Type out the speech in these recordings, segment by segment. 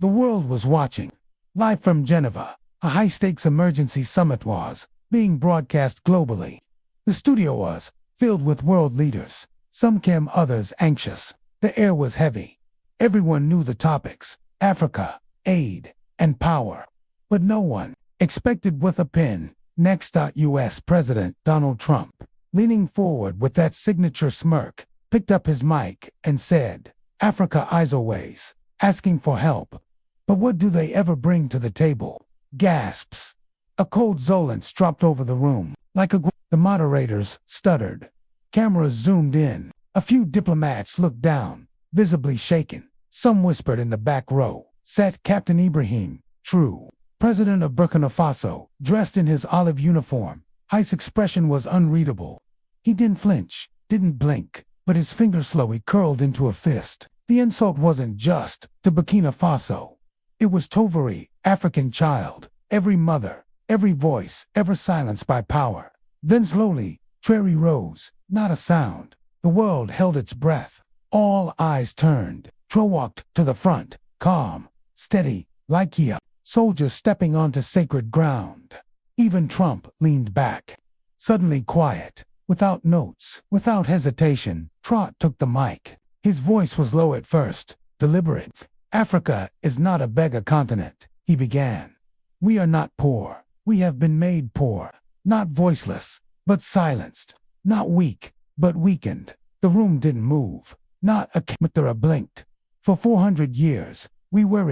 The world was watching. Live from Geneva, a high-stakes emergency summit was being broadcast globally. The studio was filled with world leaders, some calm, others anxious. The air was heavy. Everyone knew the topics: Africa, aid, and power. But no one expected with a pen. Next, U.S. President Donald Trump, leaning forward with that signature smirk, picked up his mic and said, "Africa is always asking for help. But what do they ever bring to the table?" Gasps. A cold silence dropped over the room. The moderators stuttered. Cameras zoomed in. A few diplomats looked down, visibly shaken. Some whispered. In the back row sat Captain Ibrahim Traoré, president of Burkina Faso, dressed in his olive uniform. His expression was unreadable. He didn't flinch, didn't blink, but his finger slowly curled into a fist. The insult wasn't just to Burkina Faso. It was to every African child, every mother, every voice ever silenced by power. Then slowly, Traoré rose, not a sound. The world held its breath. All eyes turned. Traoré walked to the front, calm, steady, like a soldier stepping onto sacred ground. Even Trump leaned back. Suddenly quiet, without notes, without hesitation, Traoré took the mic. His voice was low at first, deliberate. "Africa is not a beggar continent," he began. "We are not poor. We have been made poor. Not voiceless, but silenced. Not weak, but weakened." The room didn't move. Not a camera blinked. For 400 years, we were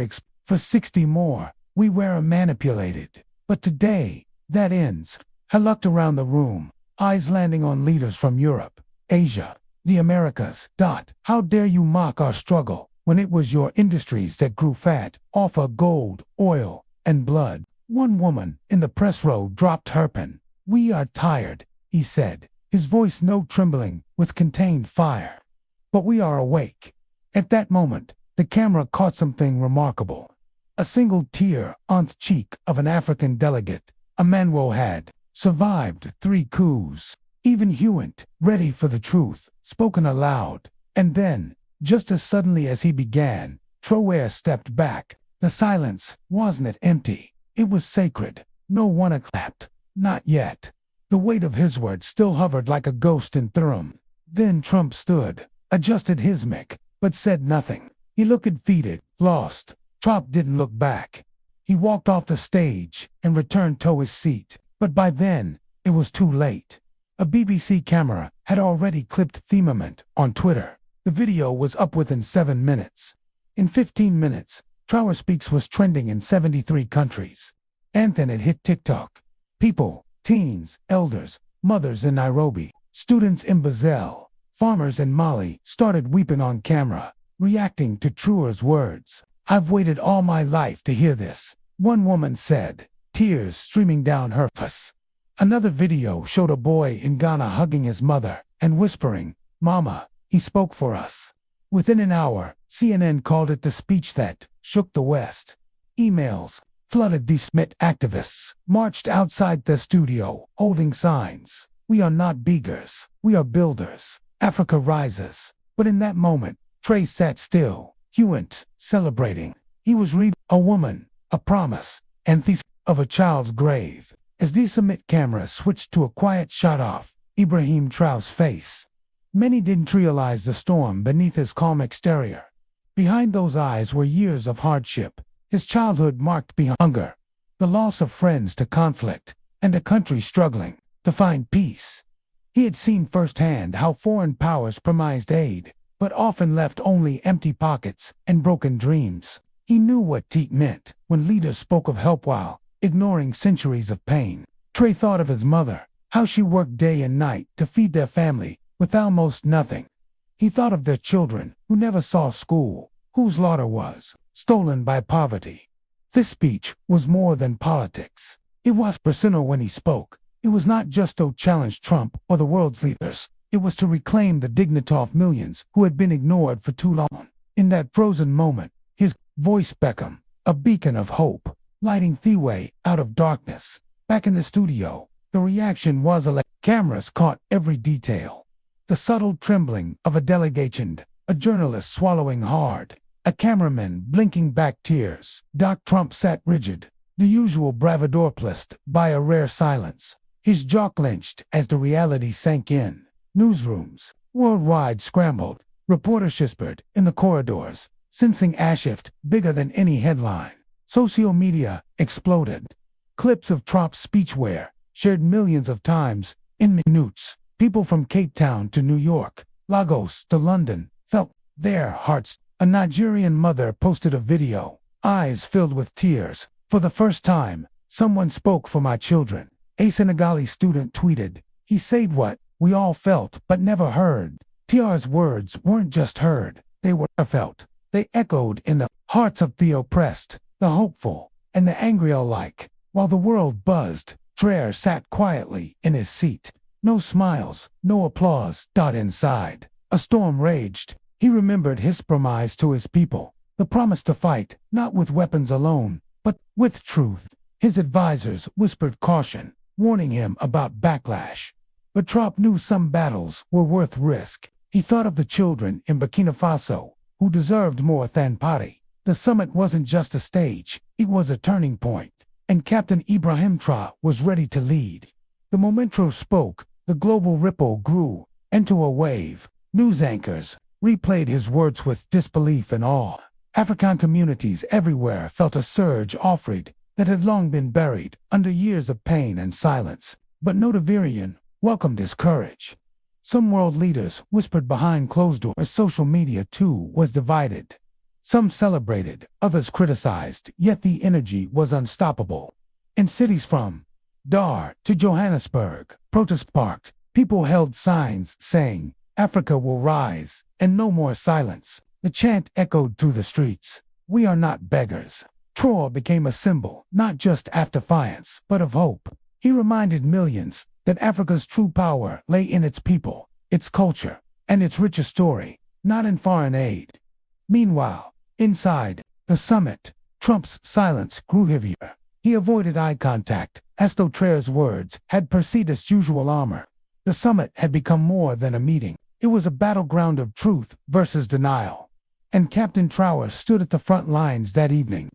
for 60 more, we were manipulated. But today, that ends. I looked around the room, eyes landing on leaders from Europe, Asia, the Americas. "How dare you mock our struggle when it was your industries that grew fat off of gold, oil, and blood?" One woman in the press row dropped her pen. "We are tired," he said, his voice no trembling, with contained fire. "But we are awake." At that moment, the camera caught something remarkable. A single tear on the cheek of an African delegate, a man who had survived 3 coups. Even Hewitt, ready for the truth, spoken aloud. And then, just as suddenly as he began, Traoré stepped back. The silence wasn't empty. It was sacred. No one clapped. Not yet. The weight of his words still hovered like a ghost in the room. Then Trump stood, adjusted his mic, but said nothing. He looked defeated, lost. Trump didn't look back. He walked off the stage and returned to his seat. But by then, it was too late. A BBC camera had already clipped the moment on Twitter. The video was up within 7 minutes. In 15 minutes, Traoré Speaks was trending in 73 countries. And then it hit TikTok. People, teens, elders, mothers in Nairobi, students in Brazil, farmers in Mali started weeping on camera, reacting to Traoré's words. "I've waited all my life to hear this," one woman said, tears streaming down her face. Another video showed a boy in Ghana hugging his mother and whispering, "Mama, he spoke for us." Within an hour, CNN called it the speech that shook the West. Emails flooded. These activists marched outside the studio, holding signs. "We are not beggars. We are builders. Africa rises." But in that moment, Traoré sat still. Hewitt, celebrating. He was reading a woman, a promise, and the of a child's grave. As the summit camera switched to a quiet shot of Ibrahim Traoré's face, many didn't realize the storm beneath his calm exterior. Behind those eyes were years of hardship, his childhood marked by hunger, the loss of friends to conflict, and a country struggling to find peace. He had seen firsthand how foreign powers promised aid, but often left only empty pockets and broken dreams. He knew what it meant when leaders spoke of help while ignoring centuries of pain. Traoré thought of his mother, how she worked day and night to feed their family with almost nothing. He thought of their children who never saw school, whose laughter was stolen by poverty. This speech was more than politics. It was personal. When he spoke, it was not just to challenge Trump or the world's leaders. It was to reclaim the dignity of millions who had been ignored for too long. In that frozen moment, his voice became a beacon of hope, lighting the way out of darkness. Back in the studio, the reaction was electric. Cameras caught every detail. The subtle trembling of a delegation, a journalist swallowing hard, a cameraman blinking back tears. Trump sat rigid, the usual bravador replaced by a rare silence. His jaw clenched as the reality sank in. Newsrooms worldwide scrambled. Reporters whispered in the corridors, sensing a shift bigger than any headline. Social media exploded. Clips of Trump's speech were shared millions of times. In minutes, people from Cape Town to New York, Lagos to London, felt their hearts. A Nigerian mother posted a video, eyes filled with tears. For the first time, someone spoke for my children. A Senegalese student tweeted, he said what we all felt but never heard. TR's words weren't just heard, they were felt. They echoed in the hearts of the oppressed, the hopeful, and the angry alike. While the world buzzed, Traoré sat quietly in his seat. No smiles, no applause. Inside, a storm raged. He remembered his promise to his people, the promise to fight, not with weapons alone, but with truth. His advisors whispered caution, warning him about backlash. But Trump knew some battles were worth risk. He thought of the children in Burkina Faso, who deserved more than party. The summit wasn't just a stage, it was a turning point, and Captain Ibrahim Traoré was ready to lead. The momentum spoke, the global ripple grew into a wave. News anchors replayed his words with disbelief and awe. African communities everywhere felt a surge offered that had long been buried under years of pain and silence. But no Nigerian welcomed his courage. Some world leaders whispered behind closed doors. Social media too was divided. Some celebrated, others criticized, yet the energy was unstoppable. In cities from Dar to Johannesburg, protests sparked. People held signs saying, Africa will rise, and no more silence. The chant echoed through the streets. We are not beggars. Traoré became a symbol, not just of defiance, but of hope. He reminded millions that Africa's true power lay in its people, its culture, and its richest story, not in foreign aid. Meanwhile, inside the summit, Trump's silence grew heavier. He avoided eye contact, as though Traoré's words had perceived its usual armor. The summit had become more than a meeting. It was a battleground of truth versus denial. And Captain Traoré stood at the front lines that evening.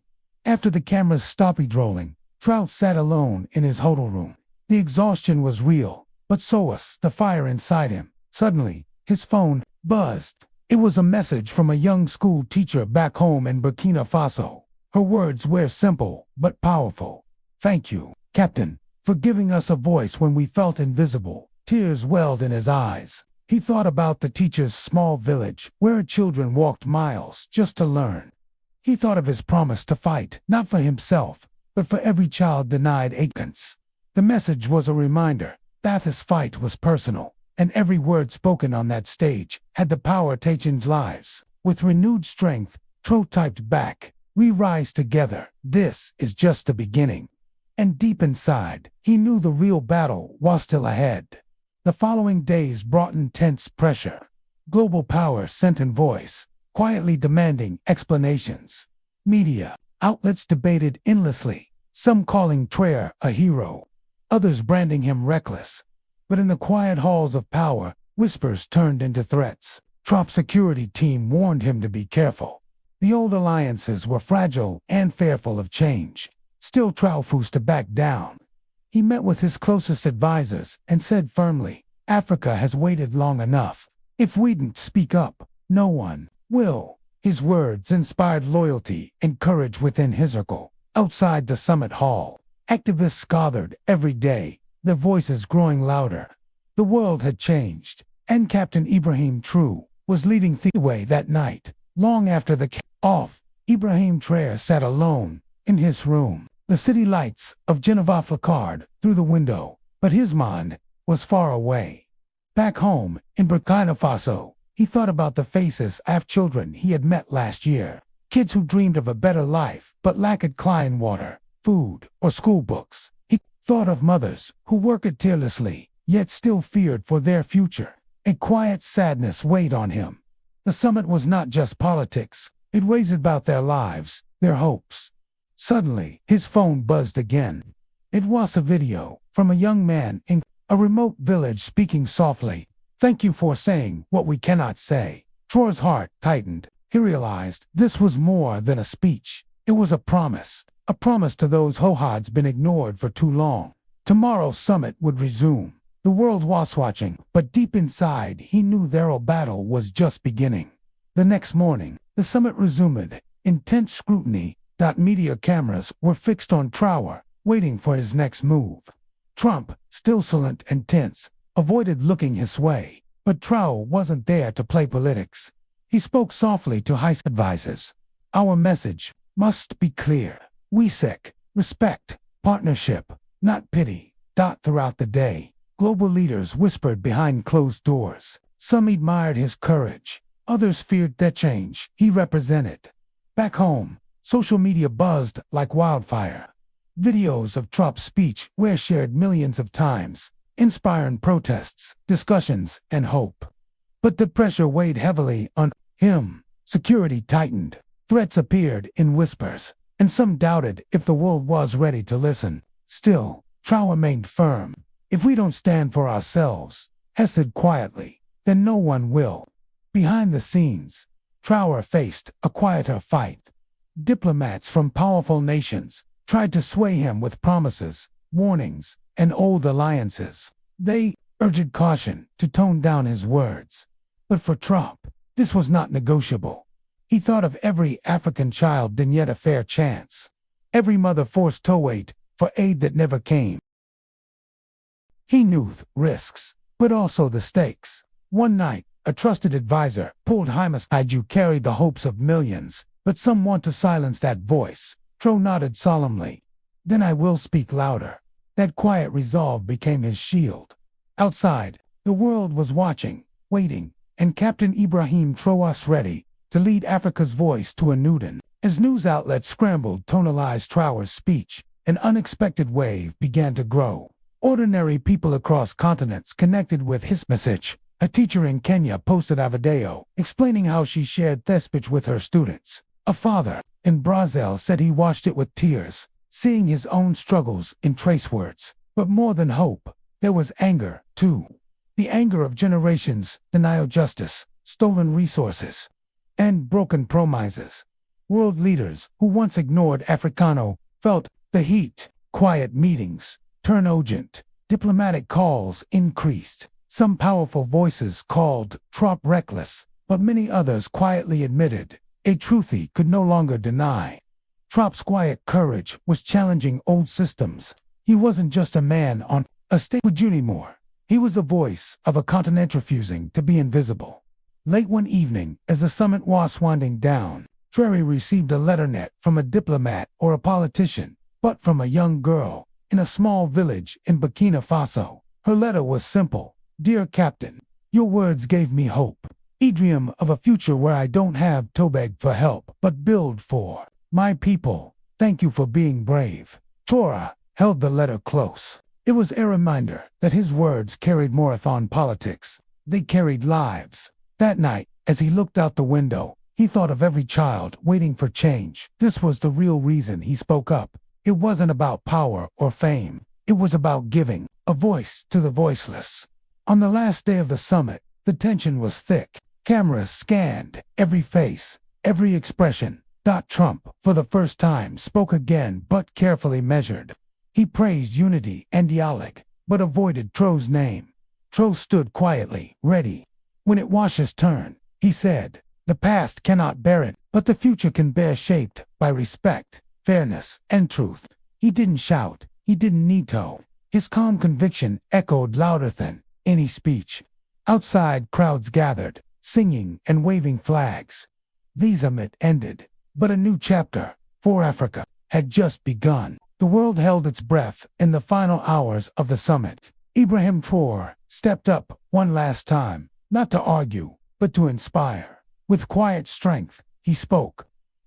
After the cameras stopped rolling, Traoré sat alone in his hotel room. The exhaustion was real, but so was the fire inside him. Suddenly, his phone buzzed. It was a message from a young school teacher back home in Burkina Faso. Her words were simple but powerful. Thank you, Captain, for giving us a voice when we felt invisible. Tears welled in his eyes. He thought about the teacher's small village, where children walked miles just to learn. He thought of his promise to fight, not for himself, but for every child denied a chance. The message was a reminder that his fight was personal, and every word spoken on that stage had the power to change lives. With renewed strength, Traoré typed back, we rise together. This is just the beginning. And deep inside, he knew the real battle was still ahead. The following days brought intense pressure. Global power sent in voice, quietly demanding explanations. Media outlets debated endlessly, some calling Traoré a hero, others branding him reckless. But in the quiet halls of power, whispers turned into threats. Trump's security team warned him to be careful. The old alliances were fragile and fearful of change. Still Traoré refused to back down. He met with his closest advisors and said firmly, Africa has waited long enough. If we don't speak up, no one will. His words inspired loyalty and courage within his circle. Outside the summit hall, activists gathered every day, their voices growing louder. The world had changed, and Captain Ibrahim Traoré was leading the way that night. Long after the off, Ibrahim Traoré sat alone in his room. The city lights of Geneva flickered through the window, but his mind was far away. Back home, in Burkina Faso, he thought about the faces of children he had met last year. Kids who dreamed of a better life but lacked clean water, food, or school books. He thought of mothers who worked tirelessly, yet still feared for their future. A quiet sadness weighed on him. The summit was not just politics, it was about their lives, their hopes. Suddenly, his phone buzzed again. It was a video from a young man in a remote village speaking softly. Thank you for saying what we cannot say. Traoré's heart tightened. He realized this was more than a speech. It was a promise to those who had been ignored for too long. Tomorrow's summit would resume. The world was watching, but deep inside he knew their battle was just beginning. The next morning, the summit resumed. Intense scrutiny. Media cameras were fixed on Traoré, waiting for his next move. Trump, still silent and tense, avoided looking his way, but Traoré wasn't there to play politics. He spoke softly to high advisors. Our message must be clear. We seek respect, partnership, not pity. Throughout the day, global leaders whispered behind closed doors. Some admired his courage, others feared the change he represented. Back home, social media buzzed like wildfire. Videos of Trump's speech were shared millions of times, inspiring protests, discussions, and hope. But the pressure weighed heavily on him. Security tightened, threats appeared in whispers, and some doubted if the world was ready to listen. Still, Traoré remained firm. If we don't stand for ourselves, he said quietly, then no one will. Behind the scenes, Traoré faced a quieter fight. Diplomats from powerful nations tried to sway him with promises, warnings, and old alliances. They urged caution to tone down his words. But for Trump, this was not negotiable. He thought of every African child didn't yet a fair chance. Every mother forced to wait for aid that never came. He knew risks, but also the stakes. One night, a trusted advisor pulled him aside. You carried the hopes of millions, but some want to silence that voice. Traoré nodded solemnly. Then I will speak louder. That quiet resolve became his shield. Outside, the world was watching, waiting, and Captain Ibrahim Traoré was ready to lead Africa's voice to a new dawn. As news outlets scrambled to tonalize Traoré's speech, an unexpected wave began to grow. Ordinary people across continents connected with his message. A teacher in Kenya posted a video explaining how she shared this speech with her students. A father in Brazil said he watched it with tears, seeing his own struggles in trace words. But more than hope, there was anger, too. The anger of generations, denial justice, stolen resources, and broken promises. World leaders who once ignored Africano felt the heat. Quiet meetings turned urgent. Diplomatic calls increased. Some powerful voices called Trump reckless, but many others quietly admitted a truth he could no longer deny. Trump's quiet courage was challenging old systems. He wasn't just a man on a stage with Judy Moore. He was the voice of a continent refusing to be invisible. Late one evening, as the summit was winding down, Traoré received a letter not from a diplomat or a politician, but from a young girl in a small village in Burkina Faso. Her letter was simple. Dear Captain, your words gave me hope. A dream of a future where I don't have to beg for help, but build for my people. Thank you for being brave. Traoré held the letter close. It was a reminder that his words carried more than politics. They carried lives. That night, as he looked out the window, he thought of every child waiting for change. This was the real reason he spoke up. It wasn't about power or fame. It was about giving a voice to the voiceless. On the last day of the summit, the tension was thick. Cameras scanned every face, every expression. Trump, for the first time, spoke again, but carefully measured. He praised unity and dialogue, but avoided Traoré's name. Traoré stood quietly, ready. When it was his turn, he said, the past cannot bear it, but the future can bear shaped by respect, fairness, and truth. He didn't shout. He didn't need to. His calm conviction echoed louder than any speech. Outside, crowds gathered, singing and waving flags. The summit ended, but a new chapter for Africa had just begun. The world held its breath in the final hours of the summit. Ibrahim Traoré stepped up one last time, not to argue, but to inspire. With quiet strength, he spoke.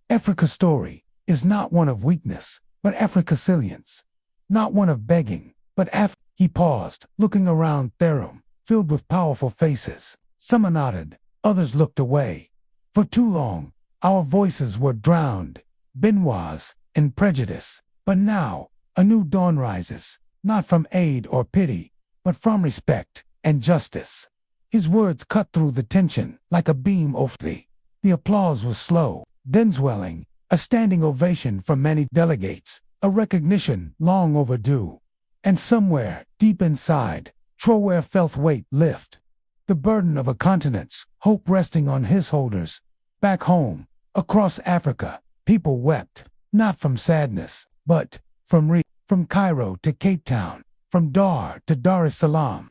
Africa's story is not one of weakness, but Africa's resilience. Not one of begging, but He paused, looking around the room, filled with powerful faces. Some nodded, others looked away. For too long, our voices were drowned, Benoit's, in prejudice. But now, a new dawn rises, not from aid or pity, but from respect and justice. His words cut through the tension like a beam of the The applause was slow, then swelling, a standing ovation from many delegates, a recognition long overdue. And somewhere, deep inside, Traoré felt weight lift. The burden of a continent's hope resting on his shoulders. Back home, across Africa, people wept, not from sadness, but from Cairo to Cape Town, from Dar to Dar es Salaam.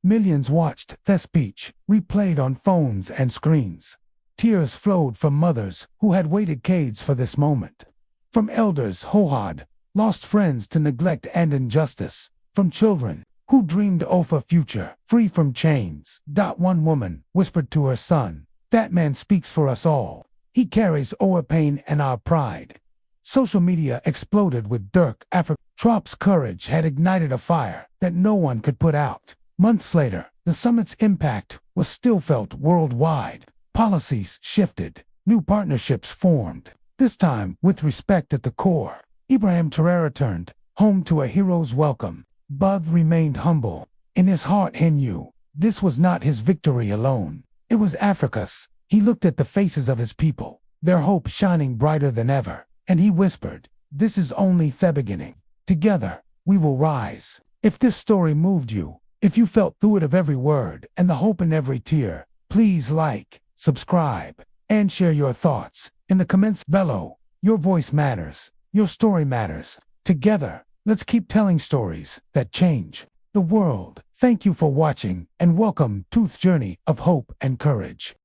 Millions watched the speech, replayed on phones and screens. Tears flowed from mothers who had waited decades for this moment. From elders who had lost friends to neglect and injustice. From children who dreamed of a future free from chains. One woman whispered to her son, "That man speaks for us all. He carries our pain and our pride." Social media exploded with Dirk Traoré's courage had ignited a fire that no one could put out. Months later, the summit's impact was still felt worldwide. Policies shifted, new partnerships formed, this time with respect at the core. Ibrahim Traoré returned home to a hero's welcome, but remained humble. In his heart he knew this was not his victory alone. It was Africa's. He looked at the faces of his people, their hope shining brighter than ever, and he whispered, "This is only the beginning. Together, we will rise." If this story moved you, if you felt through it of every word and the hope in every tear, please like, subscribe, and share your thoughts in the comments below. Your voice matters. Your story matters. Together, let's keep telling stories that change the world. Thank you for watching and welcome to the journey of hope and courage.